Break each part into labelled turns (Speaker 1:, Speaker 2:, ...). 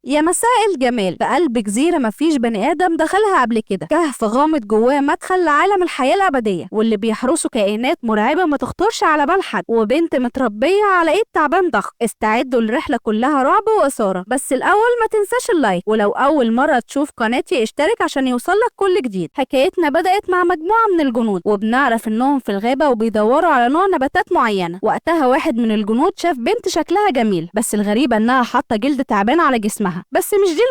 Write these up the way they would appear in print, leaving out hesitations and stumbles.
Speaker 1: يا مساء الجمال. في قلب جزيرة مفيش بني آدم دخلها قبل كده، كهف غامض جواه مدخل لعالم الحياة الأبدية، واللي بيحرسه كائنات مرعبة ما تخطرش على بال حد، وبنت متربية على إيد تعبان ضخم. استعدوا الرحلة كلها رعب وإثارة، بس الأول ما تنساش اللايك، ولو أول مرة تشوف قناتي اشترك عشان يوصلك كل جديد. حكايتنا بدأت مع مجموعة من الجنود، وبنعرف إنهم في الغابة وبيدوروا على نوع نباتات معينة. وقتها واحد من الجنود شاف بنت شكلها جميل، بس الغريبة إنها حاطة جلد تعبان على جسمها. بس مش دي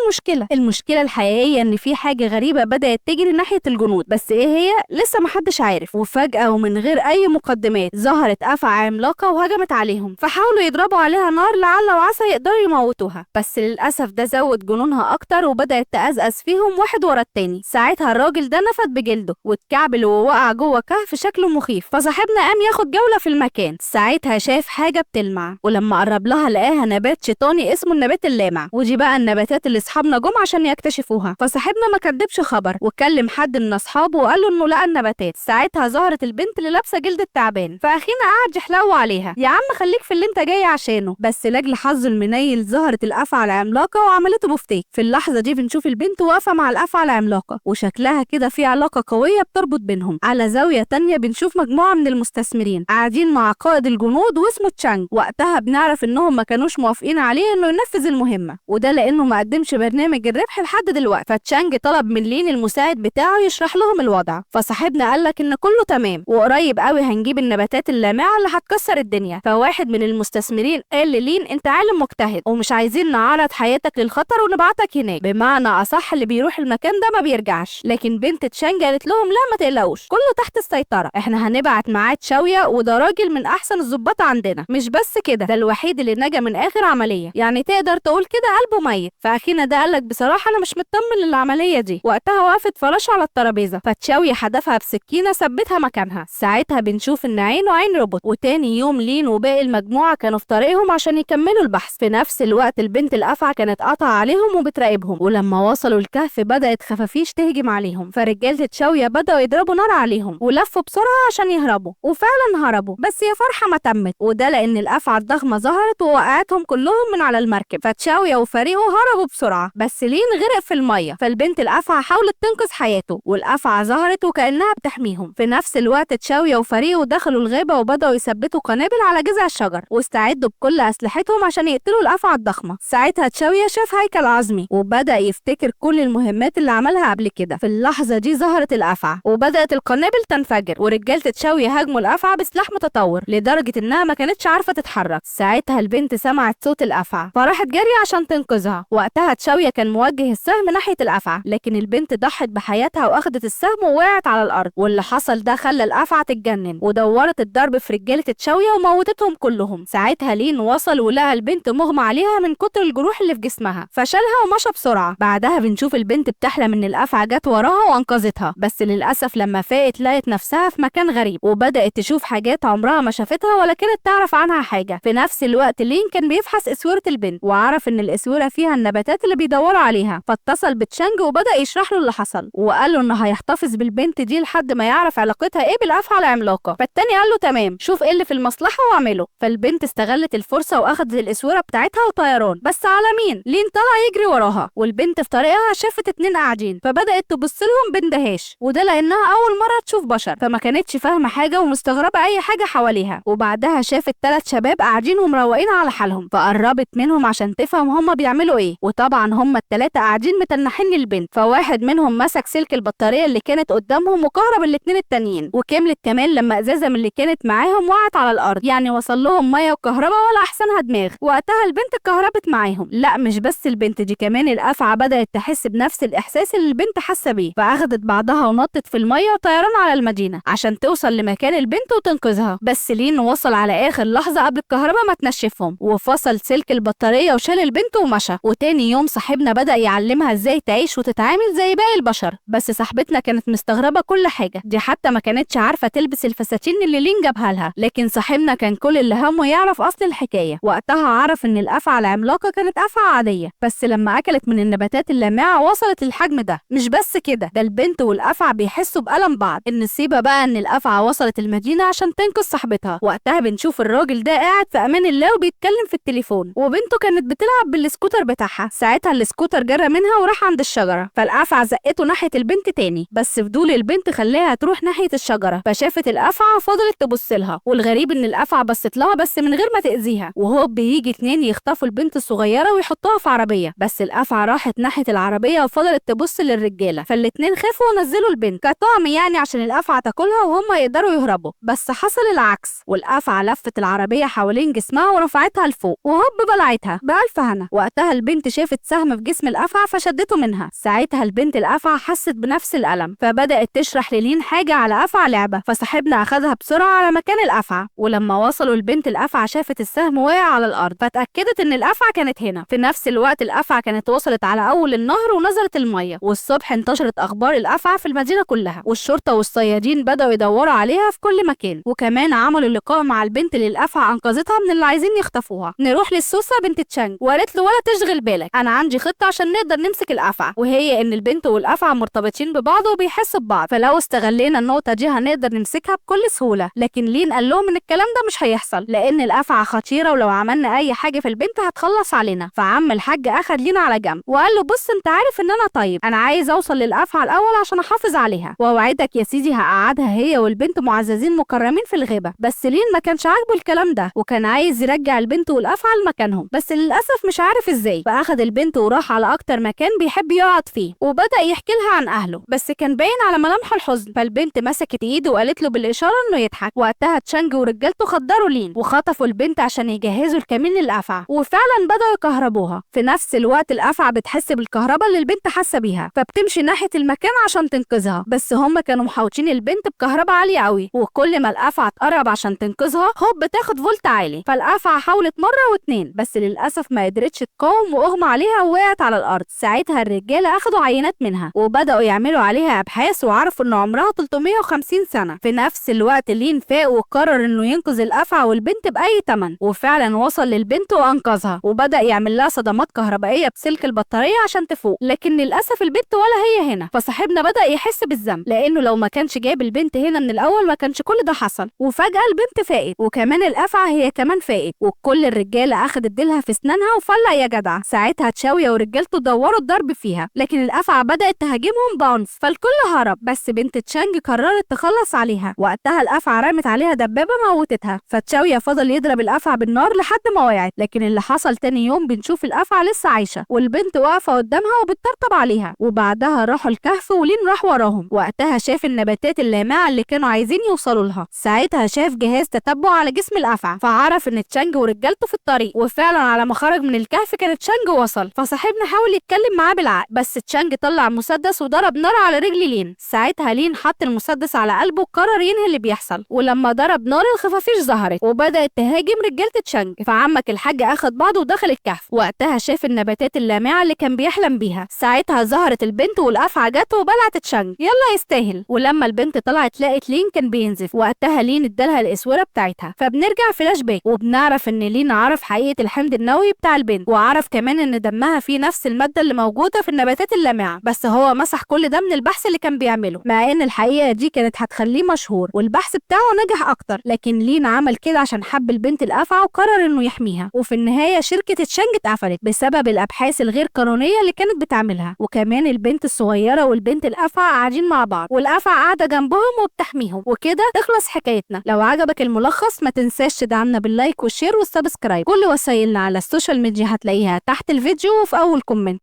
Speaker 1: المشكلة الحقيقية إن في حاجة غريبة بدأت تجري ناحية الجنود، بس إيه هي لسه محدش عارف. وفجأة ومن غير أي مقدمات ظهرت أفعى عملاقة وهجمت عليهم، فحاولوا يضربوا عليها نار لعل وعسى يقدروا يموتوها، بس للأسف ده زود جنونها أكتر وبدأت تأزأز فيهم واحد ورا التاني. ساعتها الراجل ده نفد بجلده واتكعبل ووقع جوه كهف شكله مخيف، فصاحبنا قام ياخد جولة في المكان. ساعتها شاف حاجة بتلمع، ولما قرب لها لقاها نبات شيطاني اسمه النبات اللامع. ودي بقى النباتات اللي اصحابنا جم عشان يكتشفوها. فصاحبنا ما كدبش خبر وكلم حد من اصحابه وقال له انه لقى النباتات. ساعتها ظهرت البنت اللي لابسه جلد التعبان، فاخينا قعد يحلو عليها: يا عم خليك في اللي انت جاي عشانه. بس لاجل حظه المنيل ظهرت الافعى العملاقه وعملته بفتيك. في اللحظه دي بنشوف البنت واقفه مع الافعى العملاقه، وشكلها كده في علاقه قويه بتربط بينهم. على زاويه تانية بنشوف مجموعه من المستثمرين قاعدين مع قائد الجنود واسمه تشانج. وقتها بنعرف انهم ما كانوش موافقين عليه انه ينفذ المهمه، وده لانه ما قدمش برنامج الربح لحد دلوقتي. فتشانج طلب من لين المساعد بتاعه يشرح لهم الوضع. فصاحبنا قالك ان كله تمام وقريب قوي هنجيب النباتات اللامعه اللي هتكسر الدنيا. فواحد من المستثمرين قال للين: انت عالم مجتهد ومش عايزين نعرض حياتك للخطر ونبعتك هناك. بمعنى اصح اللي بيروح المكان ده ما بيرجعش. لكن بنت تشانج قالت لهم: لا ما تقلقوش، كله تحت السيطره، احنا هنبعت معاه تشاوية وده راجل من احسن الضباط عندنا. مش بس كده، ده الوحيد اللي نجا من اخر عمليه، يعني تقدر تقول كده قلبه ميت. فاخينا ده قالك: بصراحه انا مش مطمن للعمليه دي. وقتها وقفت فراشه على الترابيزه، فتشاوية حدفها بسكينه ثبتها مكانها. ساعتها بنشوف ان عينه عين روبوت. وتاني يوم لين وباقي المجموعه كانوا في طريقهم عشان يكملوا البحث. في نفس الوقت البنت الافعى كانت قاطعه عليهم وبتراقبهم، ولما وصلوا الكهف بدات خفافيش تهجم عليهم. فرجاله تشاوية بداوا يضربوا نار عليهم ولفوا بسرعه عشان يهربوا، وفعلا هربوا. بس يا فرحه ما تمت، وده لان الافعى الضخمه ظهرت ووقعتهم كلهم من على المركب. فتشاوية وفريقه هربوا بسرعه، بس لين غرق في الميه. فالبنت الافعى حاولت تنقذ حياته، والافعى ظهرت وكانها بتحميهم. في نفس الوقت تشاوية وفريقه دخلوا الغابه وبداوا يثبتوا قنابل على جذع الشجر، واستعدوا بكل اسلحتهم عشان يقتلوا الافعى الضخمه. ساعتها تشاوية شاف هيكل عظمي وبدا يفتكر كل المهمات اللي عملها قبل كده. في اللحظه دي ظهرت الافعى وبدات القنابل تنفجر، ورجاله تشاوية هاجموا الافعى بسلاح متطور لدرجه انها ما كانتش عارفه تتحرك. ساعتها البنت سمعت صوت الافعى فراحت جري عشان تنقذها. وقتها تشاوية كان موجه السهم ناحيه الافعى، لكن البنت ضحت بحياتها واخدت السهم ووقعت على الارض. واللي حصل ده خلى الافعى تتجنن ودورت الضرب في رجاله تشاوية وموتتهم كلهم. ساعتها لين وصل ولقى البنت مغمى عليها من كتر الجروح اللي في جسمها، فشالها ومشى بسرعه. بعدها بنشوف البنت بتحلم ان الافعى جت وراها وانقذتها، بس للاسف لما فاقت لقت نفسها في مكان غريب وبدات تشوف حاجات عمرها ما شافتها ولا كانت تعرف عنها حاجه. في نفس الوقت لين كان بيفحص اسوره البنت وعرف ان الاسوره فيها النباتات اللي بيدوروا عليها، فاتصل بتشانج وبدا يشرح له اللي حصل، وقال له انه هيحتفظ بالبنت دي لحد ما يعرف علاقتها ايه بالافعى العملاقه. فالتاني قال له: تمام، شوف ايه اللي في المصلحه واعمله. فالبنت استغلت الفرصه واخدت الاسوره بتاعتها وطيران. بس على مين؟ لين طلع يجري وراها، والبنت في طريقها شافت اتنين قاعدين فبدات تبص لهم باندهاش، وده لانها اول مره تشوف بشر، فما كانتش فاهمه حاجه ومستغربه اي حاجه حواليها. وبعدها شافت 3 شباب قاعدين ومروقين على حالهم، فقربت منهم عشان تفهم هما بيعملوا ايه. وطبعا هما ال3 قاعدين متنحين للبنت، فواحد منهم مسك سلك البطاريه اللي كانت قدامهم وكهرب الاتنين التانيين. وكملت كمان لما ازازه من اللي كانت معاهم وقعت على الارض، يعني وصل لهم ميه وكهرباء ولا احسنها دماغ. وقتها البنت اتكهربت معاهم. لا مش بس البنت دي، كمان الافعى بدات تحس بنفس الاحساس اللي البنت حاسه بيه، فاخدت بعضها ونطت في الميه وطيران على المدينه عشان توصل لمكان البنت وتنقذها. بس لين وصل على اخر لحظه قبل الكهرباء ما تنشفهم، وفصل سلك البطاريه وشال البنت ومشى. وتاني يوم صاحبنا بدا يعلمها ازاي تعيش وتتعامل زي باقي البشر. بس صاحبتنا كانت مستغربه كل حاجه، دي حتى ما كانتش عارفه تلبس الفساتين اللي لين جابها لها. لكن صاحبنا كان كل اللي همه يعرف اصل الحكايه. وقتها عرف ان الافعى العملاقه كانت افعى عاديه، بس لما اكلت من النباتات اللامعه وصلت للحجم ده. مش بس كده، ده البنت والافعى بيحسوا بالم بعض. النصيبه بقى ان الافعى وصلت المدينه عشان تنقذ صاحبتها. وقتها بنشوف الراجل ده قاعد في امان الله وبيتكلم في التليفون، وبنته كانت بتلعب بالسكوتر بتاعها. ساعتها السكوتر جرى منها وراح عند الشجرة، فالأفعى زقته ناحية البنت تاني، بس فضول البنت خلاها تروح ناحية الشجرة، فشافت الأفعى وفضلت تبص لها. والغريب إن الأفعى بصت لها بس من غير ما تأذيها. وهو بيجي اتنين يخطفوا البنت الصغيرة ويحطوها في عربية، بس الأفعى راحت ناحية العربية وفضلت تبص للرجالة، فالاتنين خافوا ونزلوا البنت كطعم يعني عشان الأفعى تاكلها وهم يقدروا يهربوا. بس حصل العكس، والأفعى لفت العربية حوالين جسمها ورفعتها لفوق وهوب بلعتها بألف هنا. وقتها البنت شافت سهم في جسم الأفعى فشدته منها. ساعتها البنت الأفعى حست بنفس الألم، فبدأت تشرح للين حاجة على أفعى لعبة، فصاحبنا أخدها بسرعة على مكان الأفعى. ولما وصلوا البنت الأفعى شافت السهم واقع على الأرض، فتأكدت إن الأفعى كانت هنا. في نفس الوقت الأفعى كانت وصلت على أول النهر ونزلت المية، والصبح انتشرت أخبار الأفعى في المدينة كلها، والشرطة والصيادين بدأوا يدوروا عليها في كل مكان. وكمان عملوا لقاء مع البنت اللي الأفعى أنقذتها من اللي عايزين يخطفوها. نروح للسوسة بنت تشانج، وقالت له ولا تشغل بالك، أنا عندي خطة عشان نقدر نمسك الأفعى، وهي إن البنت والأفعى مرتبطين ببعض وبيحسوا ببعض، فلو استغلينا النقطة دي هنقدر نمسكها بكل سهولة. لكن لين قال لهم إن الكلام ده مش هيحصل، لأن الأفعى خطيرة ولو عملنا أي حاجة في البنت هتخلص علينا. فعم الحاج أخد لين على جنب وقال له بص أنت عارف إن أنا طيب، أنا عايز أوصل للأفعى الأول عشان أحافظ عليها، وأوعدك يا سيدي هقعدها هي والبنت معززين مكرمين في الغابة. بس لين ما كانش عاجبه الكلام ده، وكان عايز يرجع البنت والأفعى لمكانهم، بس للأسف مش عارف إزاي. فأخد البنت وراح على أكتر مكان بيحب يقعد فيه، وبدأ يحكي لها عن أهله، بس كان باين على ملامحه الحزن. فالبنت مسكت إيده وقالت له بالإشارة إنه يضحك. وقتها تشانج ورجالته خدروا لين وخطفوا البنت عشان يجهزوا الكمين للأفعى، وفعلا بدأوا يكهربوها. في نفس الوقت الأفعى بتحس بالكهرباء اللي البنت حاسة بيها، فبتمشي ناحية المكان عشان تنقذها، بس هم كانوا محاوطين البنت بكهرباء عالية قوي، وكل ما الأفعى تقرب عشان تنقذها هوب بتاخد فولت عالي. فالأفعى حاولت مرة واتنين بس للأسف ما قدرتش تقاوم وأغمى عليها ووقعت على الأرض. ساعتها الرجالة أخدوا عينات منها وبدأوا يعملوا عليها أبحاث وعرفوا إن عمرها 350 سنة. في نفس الوقت لين فاق وقرر إنه ينقذ الأفعى والبنت بأي تمن، وفعلا وصل للبنت وأنقذها وبدأ يعمل لها صدمات كهربائية بسلك البطارية عشان تفوق. لكن للأسف البنت ولا هي هنا، فصاحبنا بدأ يحس بالذنب لأنه لو ما كانش جايب البنت هنا من الأول ما كانش كل ده حصل. وفجأة البنت فاقت وكمان الأفعى هي كمان فاقت، وكل الرجالة أخدت ديلها في سنانها وفلق يا جدع. ساعتها تشاوية ورجالته دوروا الضرب فيها، لكن الأفعى بدأت تهاجمهم بعنف فالكل هرب، بس بنت تشانج قررت تخلص عليها. وقتها الأفعى رمت عليها دبابة موتتها، فتشاوية فضل يضرب الأفعى بالنار لحد ما وقعت. لكن اللي حصل تاني يوم بنشوف الأفعى لسه عايشة والبنت واقفة قدامها وبتطبطب عليها. وبعدها راحوا الكهف ولين راح وراهم. وقتها شاف النباتات اللامعة اللي كانوا عايزين يوصلوا لها. ساعتها شاف جهاز تتبع على جسم الأفعى، فعرف إن تشانج ورجالته في الطريق. وفعلا على ما خرج من الكهف كان تشانج وصل، فصاحبنا حاول يتكلم معاه بالعقل، بس تشانج طلع مسدس وضرب نار على رجل لين. ساعتها لين حط المسدس على قلبه وقرر ينهي اللي بيحصل، ولما ضرب نار الخفافيش ظهرت وبدأت تهاجم رجالة تشانج. فعمك الحاج أخد بعضه ودخل الكهف. وقتها شاف النباتات اللامعة اللي كان بيحلم بيها. ساعتها ظهرت البنت والأفعى جت وبلعت تشانج، يلا يستاهل. ولما البنت طلعت لقت لين كان بينزف، وقتها لين ادالها الاسوره بتاعتها. فبنرجع فلاش باك وبنعرف ان لين عرف حقيقه الحمض النووي بتاع البنت، وعرف كمان ان دمها فيه نفس الماده اللي موجوده في النباتات اللامعه، بس هو مسح كل ده من البحث اللي كان بيعمله، مع ان الحقيقه دي كانت هتخليه مشهور والبحث بتاعه نجح اكتر. لكن لين عمل كده عشان حب البنت الافعى وقرر انه يحميها. وفي النهايه شركه تشانج اتقفلت بسبب الابحاث الغير قانونيه اللي كانت بتعملها. وكمان البنت الصغيره والبنت الافعى قاعدين مع بعض، والافعى قاعده جنبهم وبتحميهم. وكده تخلص حكايتنا. لو عجبك الملخص ما تنساش تدعمنا باللايك والشير والسبسكرايب. كل وسائلنا على السوشيال ميديا هتلاقيها تحت الفيديو وفي اول كومنت.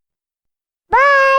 Speaker 1: باي.